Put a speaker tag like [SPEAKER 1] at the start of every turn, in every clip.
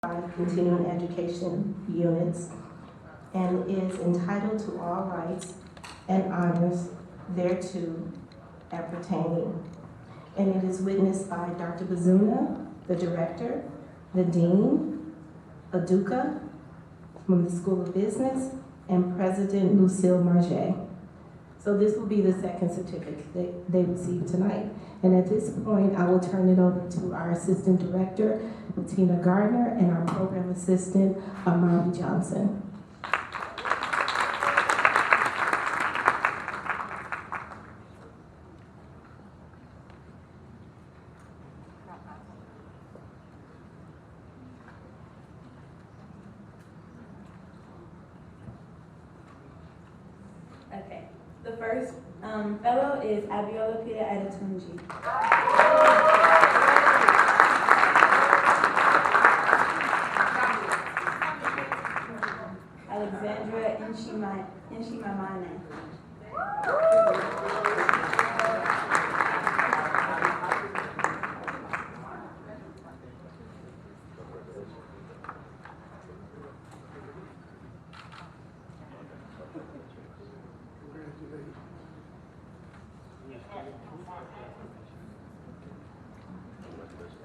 [SPEAKER 1] continuing education units and is entitled to all rights and honors thereto appertaining. And it is witnessed by Dr. Bazuna, the director, the dean, Aduka from the School of Business, and President Lucille Marget. So this will be the second certificate that they received tonight. And at this point, I will turn it over to our Assistant Director, Tina Gardner, and our Program Assistant, Amari Johnson.
[SPEAKER 2] Okay, the first fellow is Abiola Peter Adetunji. Alexandra Inshimamane.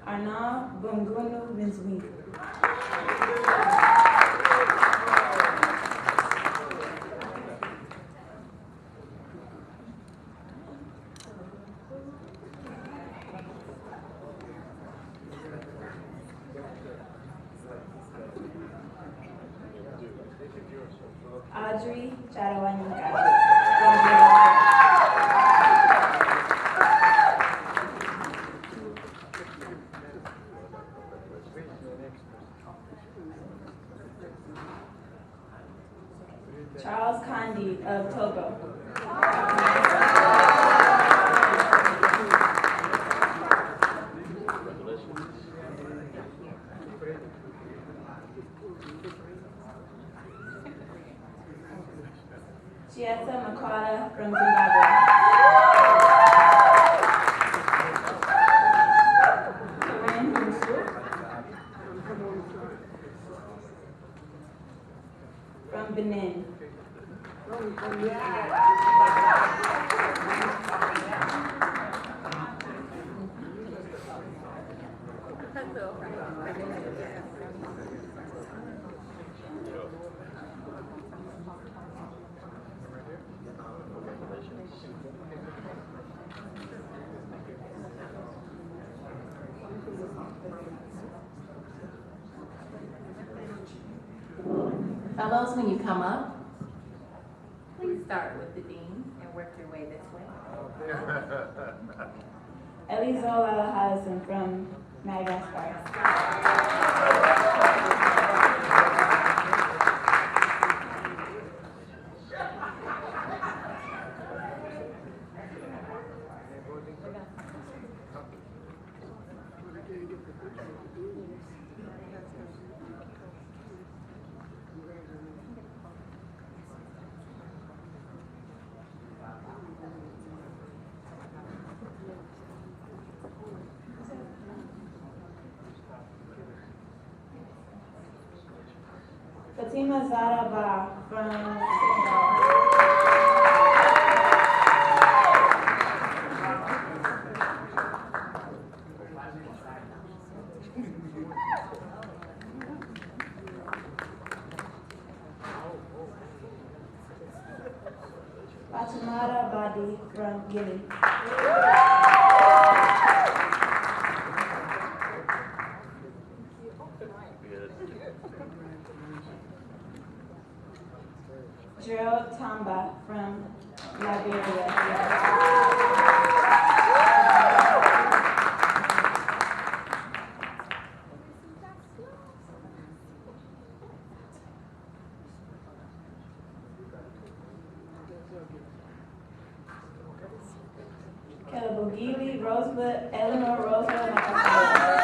[SPEAKER 2] Arnaud Bungunu Vinswink. Audrey Charawanyika. Charles Kandi of Togo. Chiesa Makwara from Zimbabwe. Corinne Husu from Benin.
[SPEAKER 3] Fellows, when you come up, please start with the dean and work your way this way.
[SPEAKER 2] Elizola Hudson from Madagascar. Fatima Zaraba from Senegal. Fatimata Badi from Guinea. Gerald Tamba from Liberia. Kelabogili Rosebud Eleanor Rosa Macapella.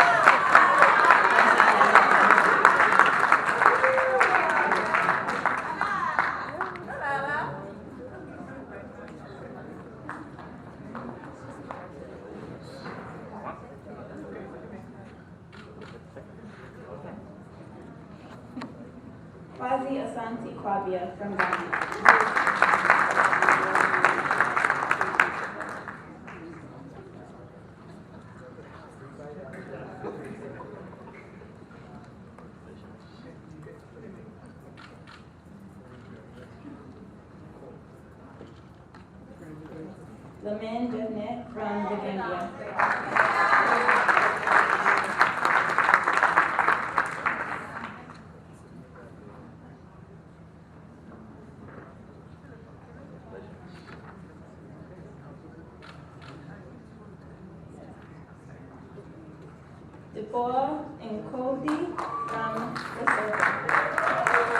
[SPEAKER 2] Kwazi Asante Kwabia from Ghana. Lamin Jevnet from the Gambia. Deborah Nkodi from Lesotho.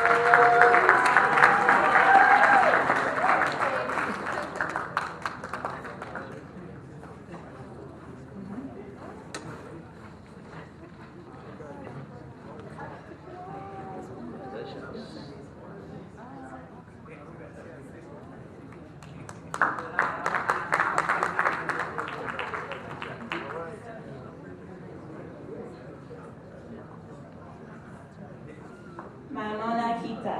[SPEAKER 2] Maimona Kita.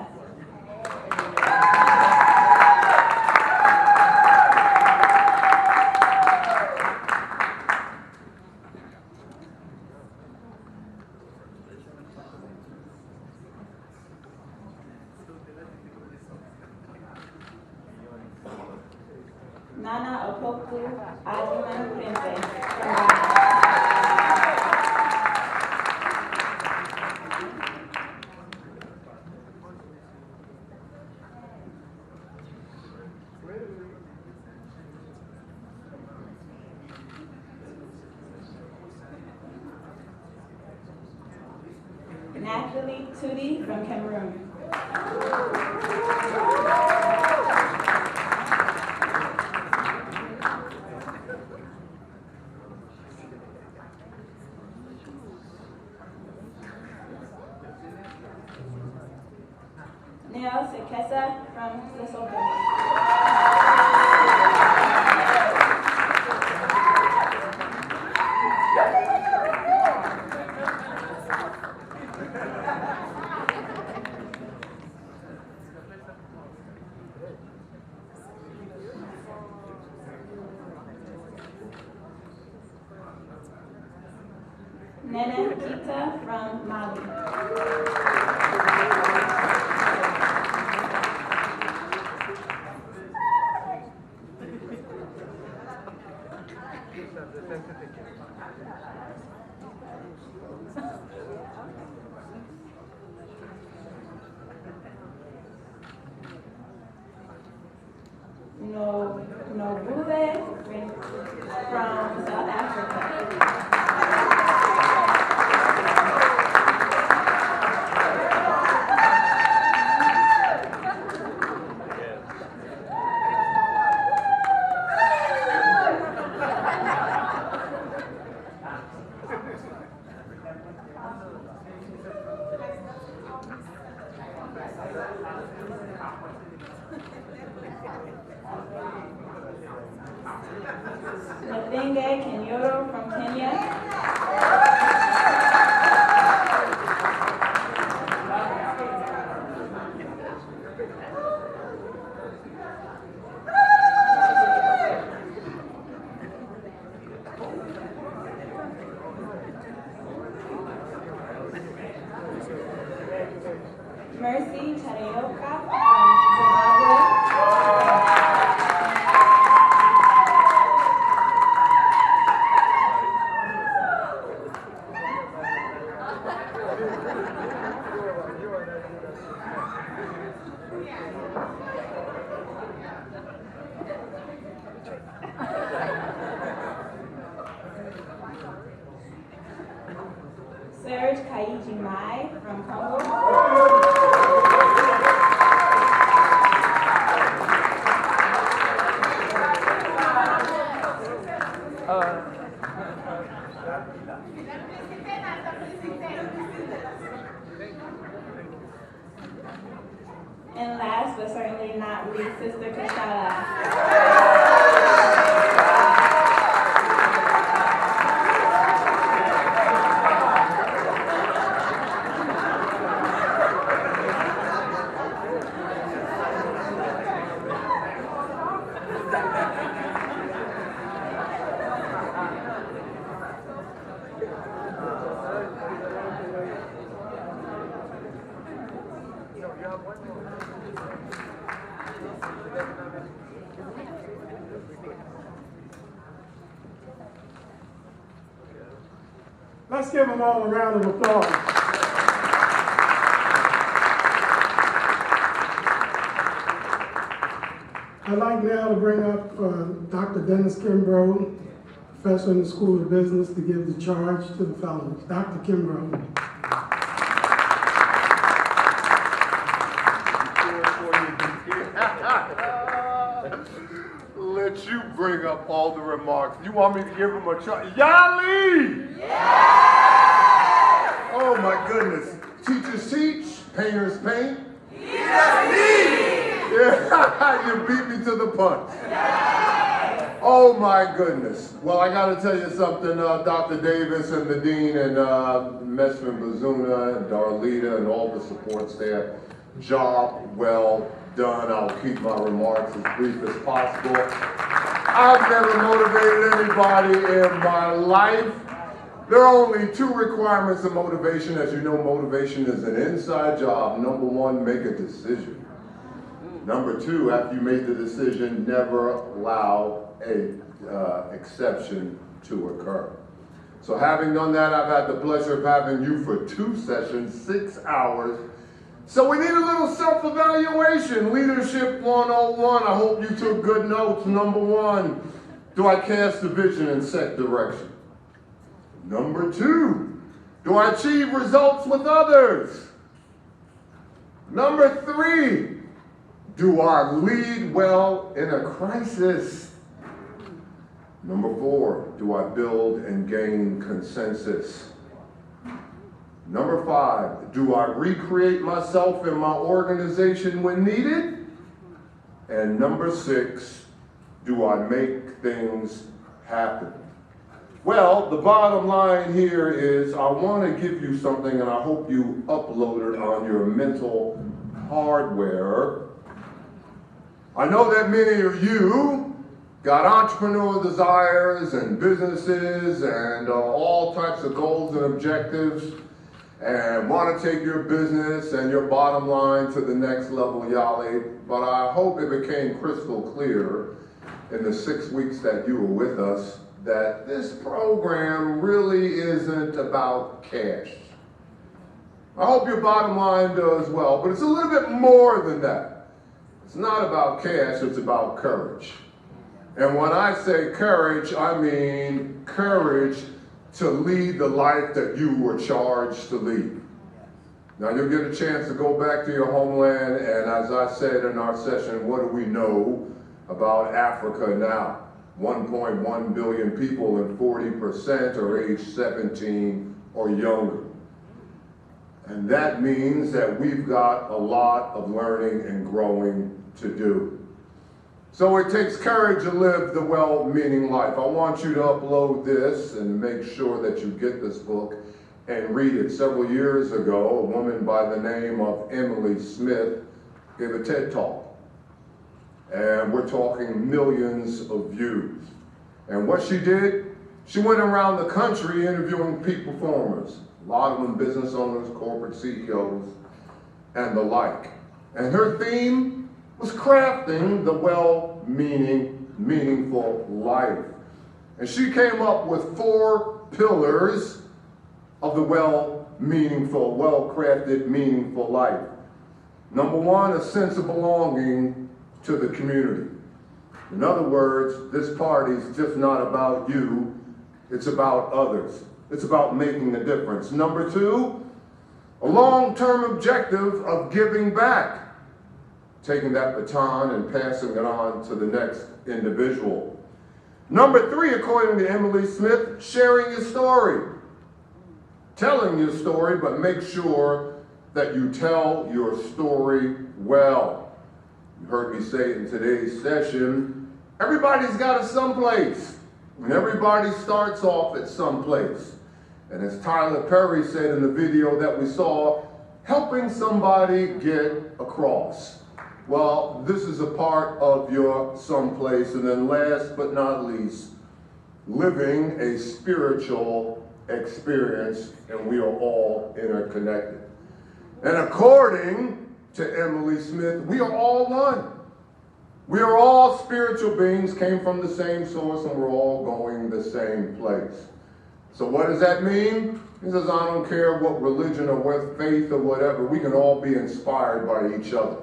[SPEAKER 2] Nana Opoku Ajuman Prince from Ghana. Naturally Tootie from Cameroon. Neo Sekesa from Lesotho. Nene Kita from Mali. Nobule from South Africa. Nathenge Kenyoro from Kenya. Mercy Charayoka from Zimbabwe. Serge Kaiji Mai from Congo. And last but certainly not least, Sister Kashala.
[SPEAKER 4] Let's give them all a round of applause. I'd like now to bring up Dr. Dennis Kimbrough, professor in the School of Business, to give the charge to the fellows. Dr. Kimbrough.
[SPEAKER 5] Let you bring up all the remarks. You want me to give him a charge? Yali! Yeah! Oh my goodness. Teachers teach, painters paint. Yeah, you beat me to the punch. Oh my goodness. Well, I got to tell you something, Dr. Davis and the Dean and Messman Bazuna and Darlita and all the support staff. Job well done. I'll keep my remarks as brief as possible. I've never motivated anybody in my life. There are only two requirements of motivation. As you know, motivation is an inside job. Number one, make a decision. Number two, after you made the decision, never allow a exception to occur. So having done that, I've had the pleasure of having you for 2 sessions, 6 hours. So we need a little self-evaluation. Leadership 101. I hope you took good notes. Number one, do I cast a vision and set direction? Number two, do I achieve results with others? Number three, do I lead well in a crisis? Number four, do I build and gain consensus? Number five, do I recreate myself in my organization when needed? And number six, do I make things happen? Well, the bottom line here is I want to give you something, and I hope you upload it on your mental hardware. I know that many of you got entrepreneurial desires and businesses and all types of goals and objectives and want to take your business and your bottom line to the next level, Yali. But I hope it became crystal clear in the 6 weeks that you were with us that this program really isn't about cash. I hope your bottom line does well, but it's a little bit more than that. It's not about cash, it's about courage. And when I say courage, I mean courage to lead the life that you were charged to lead. Now you'll get a chance to go back to your homeland, and as I said in our session, what do we know about Africa now? 1.1 billion people and 40% are age 17 or younger. And that means that we've got a lot of learning and growing to do. So it takes courage to live the well-meaning life. I want you to upload this and make sure that you get this book and read it. Several years ago, a woman by the name of Emily Smith gave a TED Talk. And we're talking millions of views. And what she did, she went around the country interviewing peak performers, a lot of them business owners, corporate CEOs, and the like. And her theme was crafting the well-meaning, meaningful life. And she came up with 4 pillars of the well-meaningful, well-crafted, meaningful life. Number 1, a sense of belonging to the community. In other words, this party is just not about you, it's about others. It's about making a difference. Number 2, a long-term objective of giving back, taking that baton and passing it on to the next individual. Number 3, according to Emily Smith, sharing your story. Telling your story, but make sure that you tell your story well. You heard me say in today's session, everybody's got a someplace, and everybody starts off at someplace. And as Tyler Perry said in the video that we saw, helping somebody get across. Well, this is a part of your someplace. And then last but not least, living a spiritual experience, and we are all interconnected. And according to Emily Smith, we are all one. We are all spiritual beings, came from the same source, and we're all going the same place. So what does that mean? He says, I don't care what religion or what faith or whatever, we can all be inspired by each other.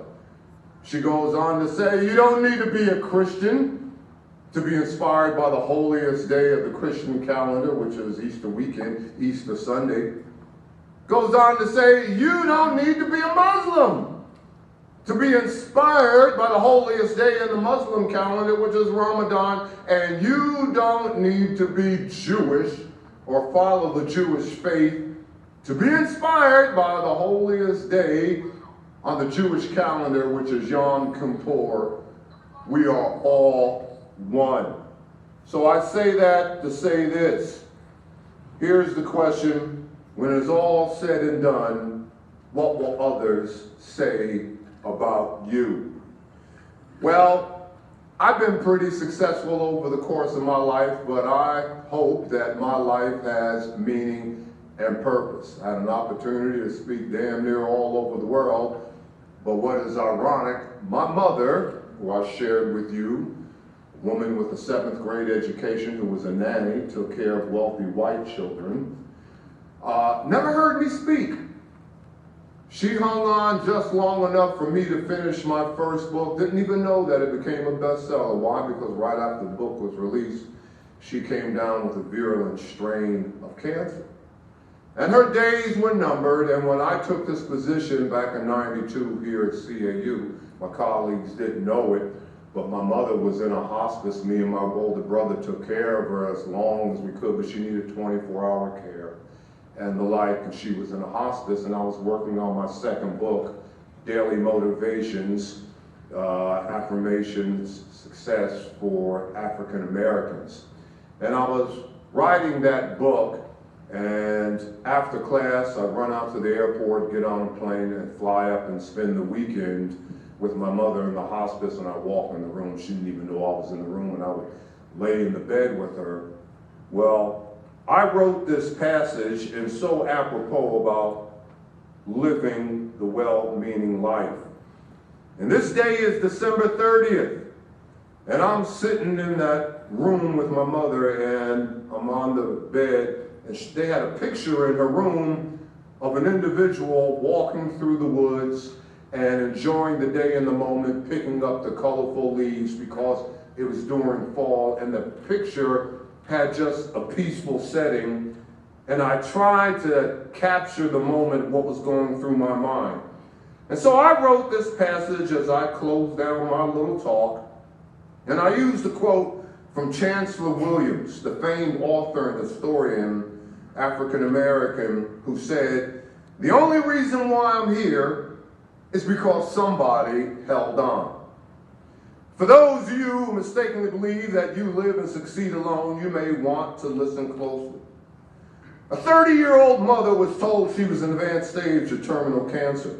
[SPEAKER 5] She goes on to say, you don't need to be a Christian to be inspired by the holiest day of the Christian calendar, which is Easter weekend, Easter Sunday. Goes on to say, you don't need to be a Muslim to be inspired by the holiest day in the Muslim calendar, which is Ramadan, and you don't need to be Jewish or follow the Jewish faith to be inspired by the holiest day on the Jewish calendar, which is Yom Kippur. We are all one. So I say that to say this. Here's the question. When it's all said and done, what will others say about you? Well, I've been pretty successful over the course of my life, but I hope that my life has meaning and purpose. I had an opportunity to speak damn near all over the world, but what is ironic, my mother, who I shared with you, a woman with a 7th grade education who was a nanny, took care of wealthy white children, never heard me speak. She hung on just long enough for me to finish my first book. Didn't even know that it became a bestseller. Why? Because right after the book was released, she came down with a virulent strain of cancer. And her days were numbered, and when I took this position back in '92 here at CAU, my colleagues didn't know it, but my mother was in a hospice. Me and my older brother took care of her as long as we could, but she needed 24-hour care and the like, and she was in a hospice, and I was working on my second book, Daily Motivations, Affirmations, Success for African Americans. And I was writing that book, and after class, I'd run out to the airport, get on a plane, and fly up and spend the weekend with my mother in the hospice, and I'd walk in the room. She didn't even know I was in the room, and I would lay in the bed with her. Well, I wrote this passage, and so apropos about living the well-meaning life. And this day is December 30th, and I'm sitting in that room with my mother, and I'm on the bed, and they had a picture in her room of an individual walking through the woods and enjoying the day in the moment, picking up the colorful leaves because it was during fall, and the picture had just a peaceful setting, and I tried to capture the moment, what was going through my mind. And so I wrote this passage as I closed down my little talk, and I used a quote from Chancellor Williams, the famed author and historian, African-American, who said, "The only reason why I'm here is because somebody held on." For those of you who mistakenly believe that you live and succeed alone, you may want to listen closely. A 30-year-old mother was told she was in advanced stage of terminal cancer.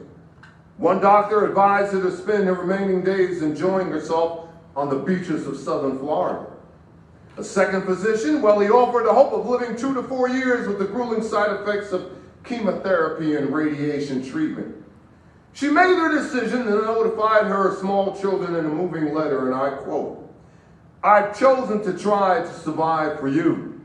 [SPEAKER 5] One doctor advised her to spend her remaining days enjoying herself on the beaches of southern Florida. A second physician, well, he offered the hope of living 2 to 4 years with the grueling side effects of chemotherapy and radiation treatment. She made her decision and notified her small children in a moving letter, and I quote, "I've chosen to try to survive for you.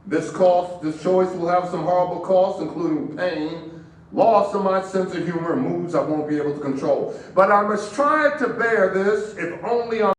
[SPEAKER 5] This choice will have some horrible costs, including pain, loss of my sense of humor, and moods I won't be able to control. But I must try to bear this, if only